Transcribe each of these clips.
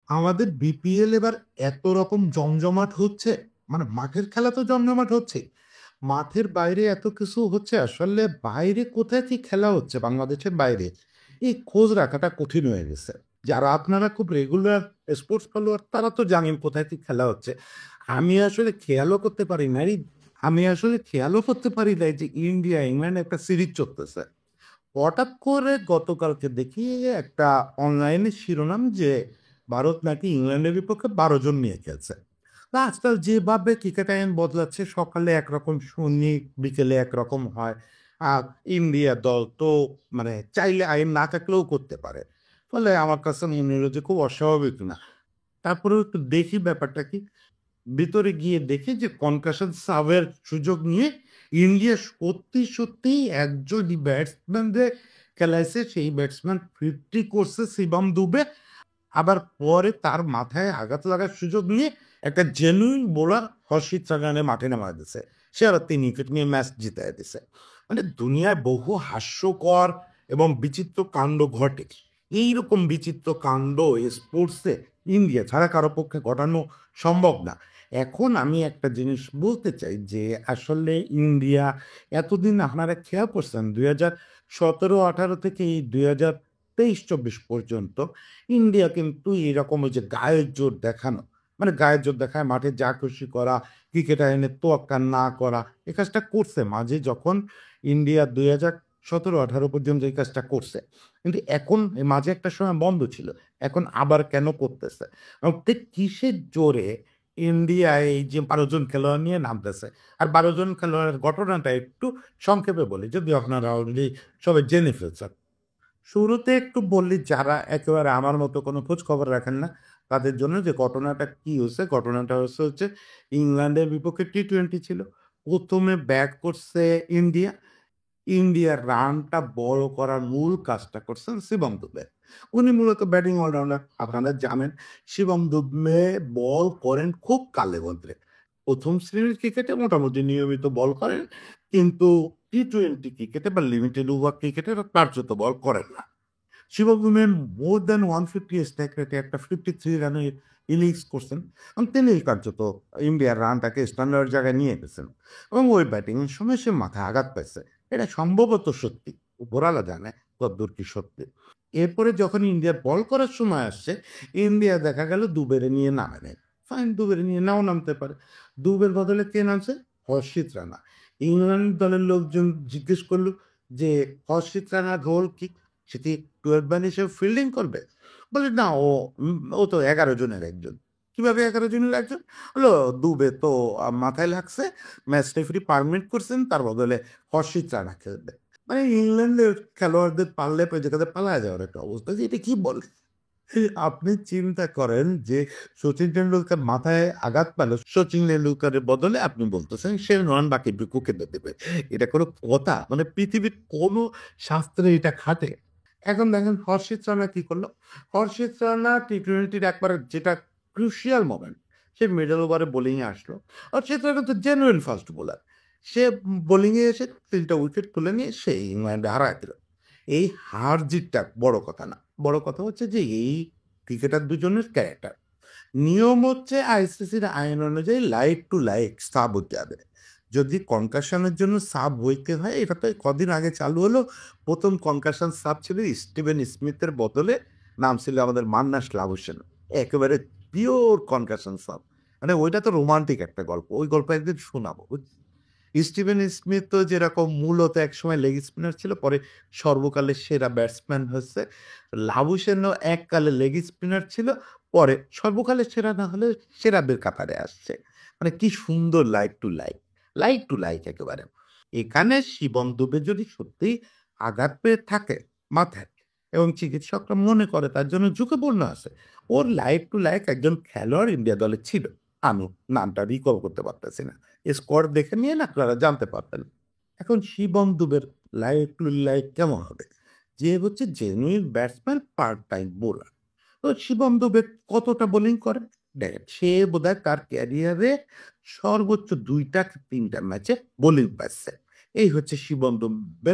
আমাদের বিপিএল এবার এত রকম জমজমাট হচ্ছে, মানে মাঠের খেলা তো জমজমাট হচ্ছে, মাঠের বাইরে এত কিছু হচ্ছে। আসলে বাইরে কোথায় কি খেলা হচ্ছে বাংলাদেশের বাইরে, এই খোঁজ রাখাটা কঠিন হয়ে গেছে। যারা আপনারা খুব রেগুলার স্পোর্টস ফলোয়ার তারা তো জানেন কোথায় কি খেলা হচ্ছে। আমি আসলে খেয়ালও করতে পারি না যে ইন্ডিয়া ইংল্যান্ড একটা সিরিজ চলতেছে। হঠাৎ করে গতকালকে দেখি একটা অনলাইনে শিরোনাম যে ভারত নাকি ইংল্যান্ডের বিপক্ষে 12 জন নিয়ে খেলছে। তা আজকাল যেভাবে ক্রিকেট আইন বদলাচ্ছে, সকালে একরকম শুনি, বিকেলে একরকম হয়। আর ইন্ডিয়া দল তো মানে চাইলে আইন না থাকলেও করতে পারে। ফলে আমার কাছে মনে হলো যে খুব অস্বাভাবিক না। তারপরেও একটু দেখি ব্যাপারটা কি। ভিতরে গিয়ে দেখি যে কনকাশন সার্ভের সুযোগ নিয়ে ইন্ডিয়া সত্যি সত্যি একজন ব্যাটসম্যানদের খেলাইছে। সেই ব্যাটসম্যান 50 করছে শিবম দুবে। আবার পরে তার মাথায় আঘাত লাগার সুযোগ নিয়ে একটা জেনুইন বোলার হর্ষিত রানারে মাঠে নামা দিছে। সে আবার 3 উইকেট নিয়ে ম্যাচ জিতাই দিছে। মানে দুনিয়ায় বহু হাস্যকর এবং বিচিত্র কাণ্ড ঘটে। এইরকম বিচিত্র কাণ্ড স্পোর্টসে ইন্ডিয়া ছাড়া কারো পক্ষে ঘটানো সম্ভব না। এখন আমি একটা জিনিস বলতে চাই যে আসলে ইন্ডিয়া এতদিন আপনারা খেয়াল করছেন 2017-18 থেকে এই 2023-24 পর্যন্ত ইন্ডিয়া কিন্তু এরকম ওই যে গায়ের জোর দেখানো, মানে গায়ের জোর দেখায় মাঠে যা খুশি করা, ক্রিকেট আইনের তোয়াক্কা না করা, এই কাজটা করছে মাঝে যখন ইন্ডিয়া 2017-18 পর্যন্ত এই কাজটা করছে। কিন্তু এখন এই মাঝে একটা সময় বন্ধ ছিল, এখন আবার কেন করতেছে এবং ঠিক কিসের জোরে ইন্ডিয়া এই যে 12 জন খেলোয়াড় নিয়ে নামতেছে। আর 12 জন খেলোয়াড়ের ঘটনাটা একটু সংক্ষেপে বলি, যদি আপনারা অলরেডি সবাই জেনে ফেলছেন। শুরুতে একটু বললি যারা একেবারে আমার মতো কোনো খোঁজ খবর রাখেন না তাদের জন্য যে ঘটনাটা কি হচ্ছে। ঘটনাটা হচ্ছে ইংল্যান্ডের বিপক্ষে টি-20 ছিল। প্রথমে ব্যাট করছে ইন্ডিয়া। ইন্ডিয়ার রানটা বড় করার মূল কাজটা করছেন শিবম দুবে। উনি মূলত ব্যাটিং অলরাউন্ডার, আপনারা জানেন। শিবম দুবে বল করেন খুব কালে বদলে। প্রথম শ্রেণীর ক্রিকেটে মোটামুটি নিয়মিত বল করেন, কিন্তু টি-20 ক্রিকেটে বা লিমিটেড ওভার ক্রিকেটে কার্যত বল করেন না। Shivam Dube more than 150 strike রেটে একটা 53 রানের ইনিংস করছেন এবং তিনি কার্যত ইন্ডিয়ার রানটাকে স্ট্যান্ডার্ড জায়গায় নিয়ে গেছেন। এবং ওই ব্যাটিং এর সময় সে মাথায় আঘাত পাইছে। এটা সম্ভবত সত্যি, উপরালা জানে কতদূর কি সত্যি। এরপরে যখন ইন্ডিয়া বল করার সময় আসছে, ইন্ডিয়া দেখা গেল দুবেরে নিয়ে নামে নেয়। ফাইন, দুবেরে নিয়ে নাও নামতে পারে। দুবের বদলে কে নামছে? হর্ষিত রানা। ইংল্যান্ড দলের লোকজন জিজ্ঞেস করলো যে হর্ষিত রানার রোল কি, সেটি 12 ম্যান হিসেবে ফিল্ডিং করবে? বলে না, ও তো 11 জনের একজন। কিভাবে 11 জনের একজন হলো? দুবে তো মাথায় লাগছে, ম্যাচ রেফারি পারমিট করছেন, তার বদলে হর্ষিত রানা খেলবে। মানে ইংল্যান্ডের খেলোয়াড়দের পারলে যেখানে পালায় যাওয়ার একটা অবস্থা, যে এটা কি বলে। আপনি চিন্তা করেন যে সচিন টেন্ডুলকার মাথায় আঘাত পেল, সচিন টেন্ডুলকারের বদলে আপনি বলতেছেন সে রান বাকি কুকে দেবে। এটা কোনো কথা? মানে পৃথিবীর কোনো শাস্ত্রে এটা খাটে? এখন দেখেন হর্ষিত রানা কি করলো। হর্ষিত রানা টি-20 একবারে যেটা ক্রুশিয়াল মোমেন্ট, সে মিডল ওভারে বোলিংয়ে আসলো। হর্ষিত রানা তো জেনুইন ফাস্ট বোলার। সে বোলিংয়ে এসে 3টা উইকেট তুলে নিয়ে সে ইংল্যান্ডে হারায় দিল। এই হার জিতটা বড় কথা না। বড় কথা হচ্ছে যে এই ক্রিকেটার দুজনের ক্যারেক্টার। নিয়ম হচ্ছে আইসিসির আইন অনুযায়ী লাইক টু লাইক সাব হতে হবে। যদি কনকাশনের জন্য সাব হইতে হয়, এটা তো কদিন আগে চালু হলো। প্রথম কনকাশন সাব ছিল স্টিভেন স্মিথের বদলে নাম ছিল আমাদের মান্নাস লাবুসেন। একেবারে পিওর কনকাশন সাব। মানে ওইটা তো রোমান্টিক একটা গল্প, ওই গল্প একদিন শোনাবো। স্টিভেন স্মিথ তো যেরকম মূলত একসময় লেগ স্পিনার ছিল, পরে সর্বকালের সেরা ব্যাটসম্যান হচ্ছে। লাবুসেনও এককালে লেগ স্পিনার ছিল, পরে সর্বকালের সেরা না হলে সেরাদের কাতারে আসছে। মানে কি সুন্দর like to like, like to like একেবারে। এখানে শিবম দুবে যদি সত্যিই আঘাত পেয়ে থাকে মাথায় এবং চিকিৎসকরা মনে করে তার জন্য ঝুঁকিপূর্ণ আছে, ওর লাইক টু লাইক একজন খেলোয়াড় ইন্ডিয়া দলে ছিল। আমি নামটা রিকল করতে পারতেছি না, স্কোর দেখে নিয়ে না আপনারা জানতে পারতেন। এখন শিবম দুবের লাইক টু লাইক কেমন হবে? যে হচ্ছে genuine batsman, part time bowler. তো শিবম দুবে কতটা বোলিং করে দেখেন, সে বোধহয় তার ক্যারিয়ারে সর্বোচ্চ 2টা কি 3টা ম্যাচে বোলিং পাচ্ছে। এই হচ্ছে শিবম দুবে,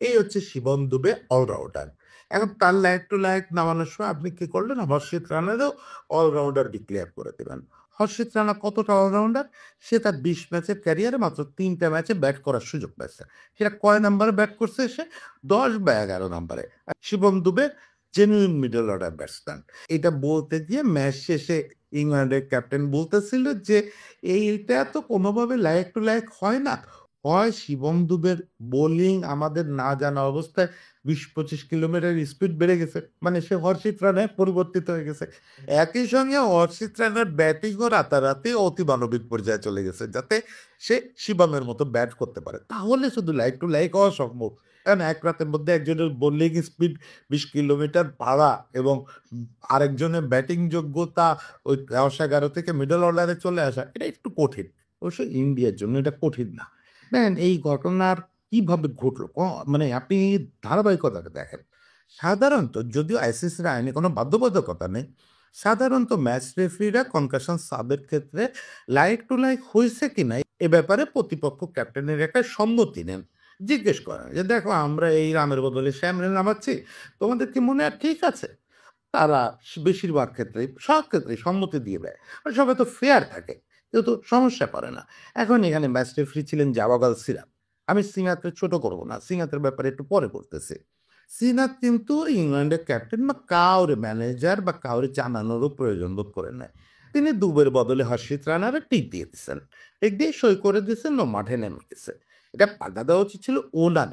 এই হচ্ছে শিবম দুবে অলরাউন্ডার। এখন তার লাইক টু লাইক নামানোর সময় আপনি কি করলেন? হর্ষিত রানারও অলরাউন্ডার ডিক্লেয়ার করে দিবেন। হর্ষিত রানা কতটা অলরাউন্ডার? সে তার ২০ ম্যাচের ক্যারিয়ারে মাত্র ৩ টা ম্যাচে ব্যাট করার সুযোগ পাইছে। সেটা কয় নাম্বারে ব্যাট করছে সে? ১০ বা ১১ নাম্বারে। আর Shivam Dube genuine middle order batsman. এটা বলতে গিয়ে ম্যাচ শেষে ইংল্যান্ডের ক্যাপ্টেন বলতেছিল যে, "এইটা তো কোনোভাবে লাইক টু লাইক হয় না। হয় শিবম দুবের বোলিং আমাদের না জানা অবস্থায় ২০-২৫ কিলোমিটার স্পিড বেড়ে গেছে। মানে সে হর্ষিত রানায় পরিবর্তিত হয়ে গেছে। একই সঙ্গে হর্ষিত রানার ব্যাটিংও রাতারাতি অতিমানবিক পর্যায়ে চলে গেছে। যাতে সে শিবমের মতো ব্যাট করতে পারে। তাহলে শুধু লাইক টু লাইক হওয়া সম্ভব। কারণ এক রাতের মধ্যে একজনের বোলিং স্পিড ২০ কিলোমিটার বাড়া এবং আরেকজনের ব্যাটিং যোগ্যতা ওই ১০-১১ থেকে মিডল অর্ডারে চলে আসা, এটা একটু কঠিন। অবশ্য ইন্ডিয়ার জন্য এটা কঠিন না। দেখেন এই ঘটনার কিভাবে ঘটলো? মানে আপনি ধারাবাহিকতাটা দেখেন। সাধারণত যদিও আইসিসির আইনে কোনো বাধ্যবাধকতা নেই। সাধারণত ম্যাচ রেফারিরা কনকাশন সাবের ক্ষেত্রে লাইক টু লাইক হইছে কিনা এ ব্যাপারে প্রতিপক্ষ ক্যাপ্টেনের একটা সম্মতি নেন। জিজ্ঞেস করেন যে, "দেখো আমরা এই রানের বদলে শ্যামরে নামাচ্ছি। তোমাদের কি মনে হয় ঠিক আছে?" তারা বেশিরভাগ ক্ষেত্রেই সব ক্ষেত্রেই সম্মতি দিয়ে দেয়। আর সবাই তো ফেয়ার থাকে। কেউ তো সমস্যা করে না। এখন এখানে ম্যাচ রেফারি ছিলেন জাওয়াগাল সিরাত। আমি সিনাতকে ছোট করব না। সিনাতের ব্যাপারে একটু পরে বলতেছি। সিনাত কিন্তু ইংল্যান্ডের ক্যাপ্টেন বা কাউরে ম্যানেজার বা কাউরে জানানোরও প্রয়োজন বোধ করেন নাই। তিনি দুবের বদলে হর্ষিত রানারে টিক দিয়ে দিচ্ছেন। টিক দিয়ে সই করে দিয়েছেন ও মাঠে নেমে গেছে। এটা বাধা দেওয়া উচিত ছিল ওনার।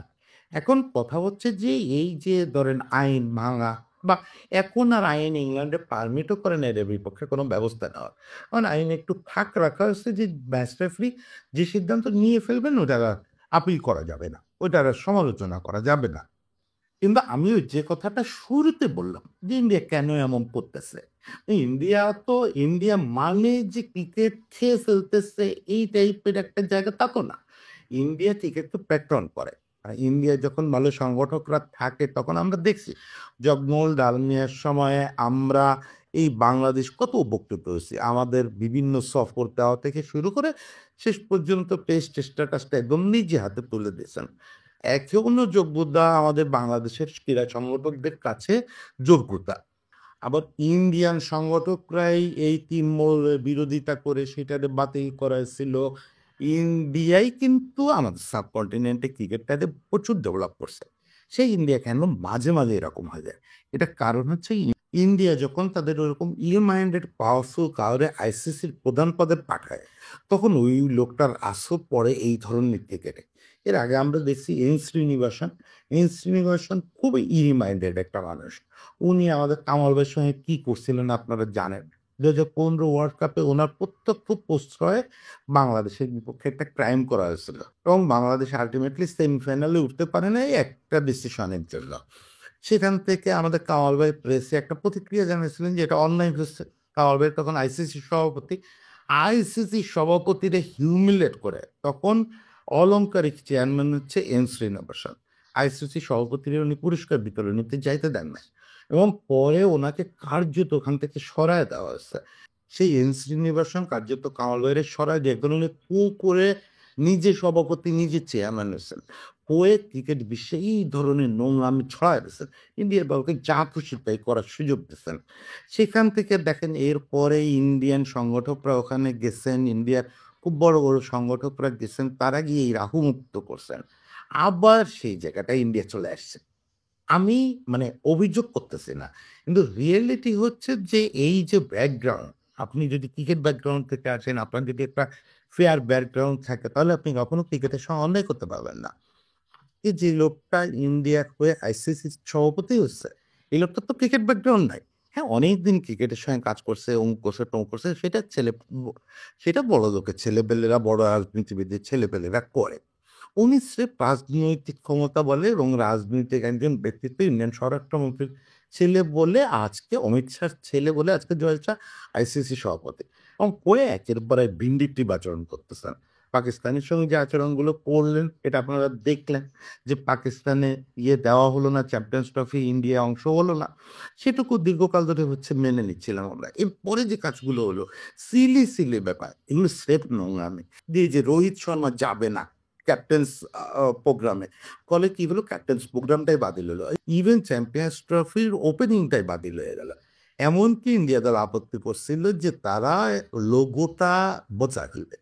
এখন কথা হচ্ছে যে এই যে ধরেন আইন ভাঙা বা এখন আর আইন ইংল্যান্ডে পারমিটও করে না এর বিপক্ষে কোনো ব্যবস্থা নেওয়ার। কারণ আইনে একটু ফাঁক রাখা হয়েছে যে ম্যাচ রেফারি যে সিদ্ধান্ত নিয়ে ফেলবেন ওটা আর আপিল করা যাবে না। ওইটার আর সমালোচনা করা যাবে না। কিন্তু আমি ওই যে কথাটা শুরুতে বললাম যে ইন্ডিয়া কেন এমন করতেছে? ইন্ডিয়া তো ইন্ডিয়া মানে যে ক্রিকেট খেয়ে ফেলতেছে এই টাইপের একটা জায়গা তা তো না। ইন্ডিয়া ক্রিকেট তো প্যাট্রন করে। ইন্ডিয়ায় যখন ভালো সংগঠকরা থাকে তখন আমরা দেখছি জগমোহন ডালমিয়ার সময়ে আমরা এই বাংলাদেশ কত উপকৃত হয়েছি। আমাদের বিভিন্ন সফর দেওয়া থেকে শুরু করে শেষ পর্যন্ত টেস্ট স্ট্যাটাসটা একদম নিজে হাতে তুলে দিয়েছেন। এখনো যোগ্যতা আমাদের বাংলাদেশের ক্রীড়া সংগঠকদের কাছে যোগ্যতা। আবার ইন্ডিয়ান সংগঠকরাই এই তৃণমূলের বিরোধিতা করে সেটারে বাতিল করাইছিল। ইন্ডিয়াই কিন্তু আমাদের সাবকন্টিনেন্টে ক্রিকেটটাকে প্রচুর ডেভেলপ করছে। সেই ইন্ডিয়া কেন মাঝে, মাঝে এরকম হয়ে যায়? এটার কারণ হচ্ছে ইন্ডিয়া যখন তাদের ওরকম মাইন্ডেড পাওয়ারফুল কাউরে আইসিসির প্রধান পদে পাঠায়, তখন ওই লোকটার আসর পড়ে এই ধরনের ক্রিকেটে। এর আগে আমরা দেখছি এন শ্রীনিবাসন খুবই মাইন্ডেড একটা মানুষ। উনি আমাদের কামাল ভাইয়ের সঙ্গে কি করছিলেন আপনারা জানেন। ২০১৫ ওয়ার্ল্ড কাপে উনার প্রত্যক্ষ প্রশ্রয়ে বাংলাদেশের বিপক্ষে একটা ক্রাইম করা হয়েছিল এবং বাংলাদেশ আল্টিমেটলি সেমিফাইনালে উঠতে পারে নাই একটা ডিসিশনের জন্য। সেখান থেকে আমাদের কামাল ভাই প্রেসে একটা প্রতিক্রিয়া জানিয়েছিলেন যে এটা অন্যায় হচ্ছে। কামাল ভাই তখন আইসিসির সভাপতি। আইসিসির সভাপতিরে হিউমিলেট করে তখন অলংকারিক চেয়ারম্যান হচ্ছে এন শ্রীনিবাসন। আইসিসি সভাপতিরে উনি পুরস্কার বিতরণ নিতে যাইতে দেন নাই এবং পরে ওনাকে কার্যত ওখান থেকে সরায় দেওয়া হয়েছে। সেই এন শ্রীনিবাসন কার্যত কামাল ভাইয়ের সরায় দিয়ে একদম উনি কু করে নিজে সভাপতি নিজে চেয়ারম্যান হয়েছেন। হয়ে ক্রিকেট বিশ্বে এই ধরনের নোংরামি ছড়ায় দিয়েছেন। ইন্ডিয়ার বাবুকে যা খুশি তাই করার সুযোগ দিচ্ছেন। সেখান থেকে দেখেন এরপরে ইন্ডিয়ান সংগঠকরা ওখানে গেছেন, ইন্ডিয়ার খুব বড়, বড় সংগঠকরা গেছেন, তারা গিয়ে এই রাহু মুক্ত করছেন। আবার সেই জায়গাটায় ইন্ডিয়া চলে আসছে। আমি মানে অভিযোগ করতেছি না। কিন্তু রিয়েলিটি হচ্ছে যে এই যে ব্যাকগ্রাউন্ড, আপনি যদি ক্রিকেট ব্যাকগ্রাউন্ড থেকে আসেন, আপনার যদি একটা ফেয়ার ব্যাকগ্রাউন্ড থাকে তাহলে আপনি কখনো ক্রিকেটের সঙ্গে অন্যায় করতে পারবেন না। এই যে লোকটা ইন্ডিয়ার হয়ে আইসিসির সভাপতি হচ্ছে, এই লোকটার তো ক্রিকেট ব্যাকগ্রাউন্ড নাই। হ্যাঁ, অনেকদিন ক্রিকেটের সঙ্গে কাজ করছে, অমুক করছে, তমুক করছে, সেটা বড় লোকের ছেলেপেলেরা, বড় রাজনীতিবিদের ছেলেপেলেরা করে। উনি স্রেফ রাজনৈতিক ক্ষমতা বলে এবং রাজনৈতিক একজন ব্যক্তিত্ব, ইন্ডিয়ান স্বরাষ্ট্রমন্ত্রীর ছেলে বলে আজকে অমিত শাহর ছেলে বলে আজকে জয় শাহ আইসিসি সভাপতি এবং হয়ে একের পর এক ভিন্ডিকটিভ আচরণ করতেছেন। পাকিস্তানের সঙ্গে যে আচরণগুলো করলেন এটা আপনারা দেখলেন যে পাকিস্তানে দেওয়া হলো না, চ্যাম্পিয়ন্স ট্রফি ইন্ডিয়া অংশ হলো না, সেটুকু দীর্ঘকাল ধরে হচ্ছে মেনে নিচ্ছিলাম আমরা। এরপরে যে কাজগুলো হলো সিলি ব্যাপার, এগুলো স্রেফ নোংরামি। যে রোহিত শর্মা যাবে না, ক্যাপ্টেন্স প্রোগ্রামে। ফলে কি হলো ক্যাপ্টেন্স প্রোগ্রামটাই বাতিল হলো। ইভেন চ্যাম্পিয়ন্স ট্রফির ওপেনিংটাই বাতিল হয়ে গেল। এমনকি ইন্ডিয়া দল আপত্তি করছিল যে তারা লোগোটা বদলাবে।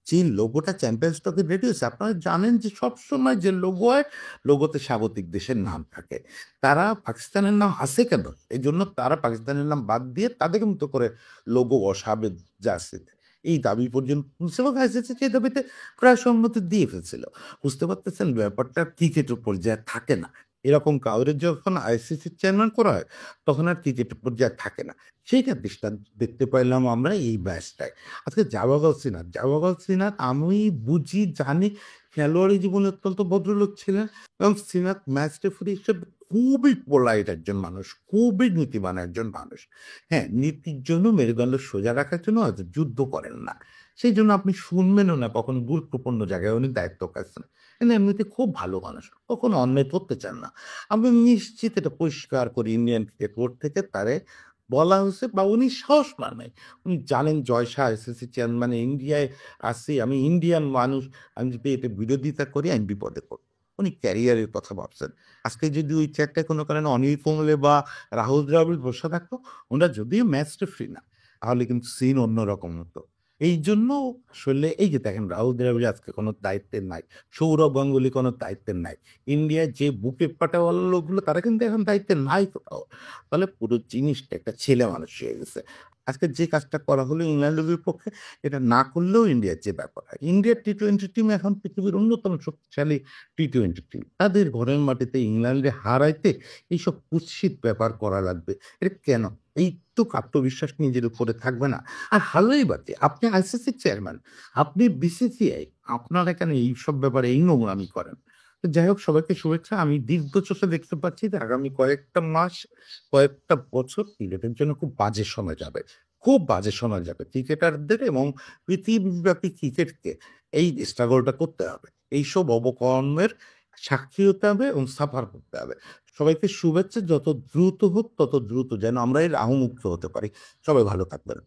যে লোগোটা চ্যাম্পিয়ন্স ট্রফি রেডি হয়েছে আপনারা জানেন যে সবসময় যে লোগো হয় লোগোতে স্বাগতিক দেশের নাম থাকে। তারা পাকিস্তানের নাম আছে কেন? এইজন্য তারা পাকিস্তানের নাম বাদ দিয়ে তাদের মতো করে লোগো বসাবে জার্সিতে। এই দাবি পর্যন্ত তুলছে এবং আইসিসি সেই দাবিতে প্রায় সম্মতি দিয়ে ফেলছিল। বুঝতে পারতেছেন ব্যাপারটা ক্রিকেটের পর্যায়ে থাকে না। এরকম কাউরে যখন আইসিসির চেয়ারম্যান করা হয় তখন আর ক্রিকেটের পর্যায়ে থাকে না। সেইটার দৃষ্টান্ত দেখতে পাইলাম আমরা এই ম্যাচটায়। আজকে জাওয়াগল সিনাত আমি বুঝি জানি খেলোয়াড়ি জীবনে অত্যন্ত ভদ্রলোক ছিলেন এবং সিনাত ম্যাচ রেফারি হিসেবে খুবই পোলাইট একজন মানুষ, খুবই নীতিবান একজন মানুষ। হ্যাঁ, নীতির জন্য মেরুদণ্ড সোজা রাখার জন্য হয়তো যুদ্ধ করেন না। সেই জন্য আপনি শুনবেনও না কখনো গুরুত্বপূর্ণ জায়গায় উনি দায়িত্ব কাছেন। কিন্তু এমনিতে খুব ভালো মানুষ। কখনো অন্যায় করতে চান না। আমি নিশ্চিত এটা পরিষ্কার করি ইন্ডিয়ান ক্রিকেট বোর্ড থেকে তারে বলা হয়েছে বা উনি সাহস পান নাই। উনি জানেন জয় শাহ আইসিসি চেয়ারম্যান ইন্ডিয়ায় আছি, আমি ইন্ডিয়ান মানুষ, আমি যদি এটা বিরোধিতা করি আমি বিপদে পড়ব। উনি ক্যারিয়ারের কথা ভাবছেন। আজকে যদি ওই চেয়ারটায় কোনো কারণে অনিল কুম্বলে বা রাহুল দ্রাবিড় বসে থাকতো, ওনারা যদিও ম্যাচ রেফারি না, তাহলে কিন্তু সিন অন্যরকম হতো। এইজন্য আসলে এই যে দেখেন রাহুল দ্রাবিড় আজকে কোনো দায়িত্বে নাই। সৌরভ গাঙ্গুলি কোনো দায়িত্বে নাই। ইন্ডিয়ায় যে বুকে পাটাওয়ালা লোকগুলো তারা কিন্তু এখন দায়িত্বে নাই কোথাও। ফলে পুরো জিনিসটা একটা ছেলে মানুষ হয়ে গেছে। আজকে যে কাজটা করা হলো ইংল্যান্ডের বিপক্ষে এটা না করলেও ইন্ডিয়ার যে ব্যাপার হয়। ইন্ডিয়ার টি-20 টিম এখন পৃথিবীর অন্যতম শক্তিশালী টি-20 টিম। তাদের ঘরের মাটিতে ইংল্যান্ডে হারাইতে এইসব কুৎসিত ব্যাপার করা লাগবে। এটা কেন? এইটুক আত্মবিশ্বাস নিজের উপরে থাকবে না? আর হালই বাদে আপনি আইসিসির চেয়ারম্যান, আপনি বিসিসিআই, আপনারা কেন এইসব ব্যাপারে এই নোংরামি করেন? তো যাই হোক সবাইকে শুভেচ্ছা। আমি দীর্ঘ চোখে দেখতে পাচ্ছি যে আগামী কয়েকটা মাস, কয়েকটা বছর ক্রিকেটের জন্য খুব বাজে সময় যাবে। খুব বাজে সময় যাবে ক্রিকেটারদের এবং পৃথিবীব্যাপী ক্রিকেটকে এই স্ট্রাগলটা করতে হবে। এইসব অবকর্মের সাক্ষী হতে হবে এবং সাফার করতে হবে। সবাইকে শুভেচ্ছা। যত দ্রুত হোক তত দ্রুত যেন আমরা এর আহমুক্ত হতে পারি। সবাই ভালো থাকবেন।